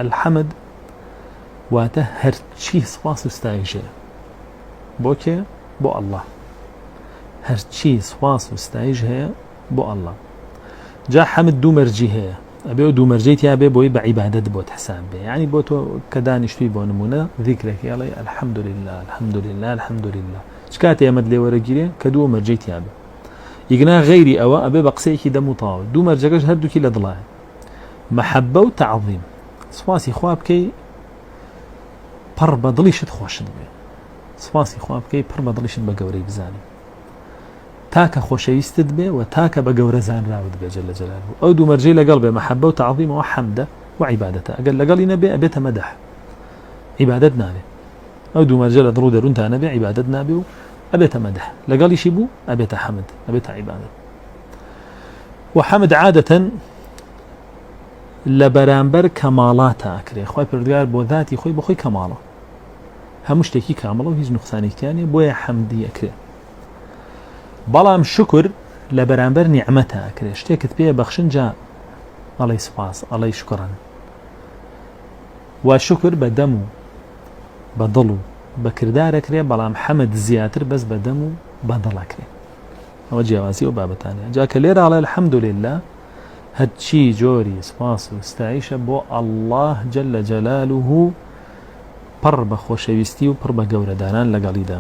الحەمد واتە هەرچی سوپاس و ستایشەیە بۆ کێ؟ بۆ ئەڵڵاه. هەرچی سوپاس و ستایش هەیە بۆ ئەڵڵاه. جا حەمد دوو مەرجی هەیە، ئەبێ و دوو مەرجەی تیا بێ بۆی بە عیبادەت بۆت حساب بێ. یعنی بۆ تۆ کە دانیشتووی بۆ نمونە ذیکرێکی ئەڵێ الحەمدولله الحەمدولله الحەمدولله، چ کاتێ ئەمەد لێ وەرەگیرێ کە دوو مەرجەی تیا بێ. ئیگنا غەیری ئەوە ئەبێ بە قسەیەکی دەم و تاوە، دوو مەرجەکەش هەردووکی لە دڵایە. مەحەبە و تەعظیم، سوپاسی خوا بکەی پڕ بە دڵیشت خۆشت بێ، سوپاسی خوا بکەی پڕ بە دڵیشت بە گەورەی بزانی، تاکە خۆشەویستت بێ و تاکە بە گەورە زانراوت بێ جەل جەلاله. ئەو دوو مەرجەی لەگەڵ بێ مەحەبە و تەعظیمەوە حەمدە و عیبادەتە. ئەگەر لەگەڵی نەبێ ئەبێتە مەدەح، عیبادەت نابێ. ئەو دوو مەرجە لە دڵ و دەروونتا نەبێ عیبادەت نابێ و ئەبێتە مەدەح، لەگەڵیشی بوو ئەبێتە حەمد، ئەبێتە عیبادەت. و حەمد عادەتەن لە بەرامبەر کەماڵاتە ئەکرێ. خوای پەروەردگار بۆ ذاتی خۆی بە خۆی کەماڵە، هەموو شتێکی کامڵە و هیچ نوقسانێکیان نیە، بۆیە حەمدی ئەکرێ. بەڵام شکر لە بەرامبەر نیعمەتە ئەکرێ، شتێکت پێ بەخشن جا ئەڵێی سوپاس، ئەڵێی شکران. و شکر بە دەم و بە دڵ و بە کردارەکرێ، بەڵام حەمد زیاتر بەس بە دەم و بە دڵەکرێ. ئەوە جیاوازی و بابەتانەیە. جا کە لێرە ئەڵێ الحەمدولله هەرچی جۆری سوپاس و ستایشە بۆ ئەڵڵاه جەل جەلاله، پڕ بە خۆشەویستی و پڕ بە گەورەداران لەگەڵیدا.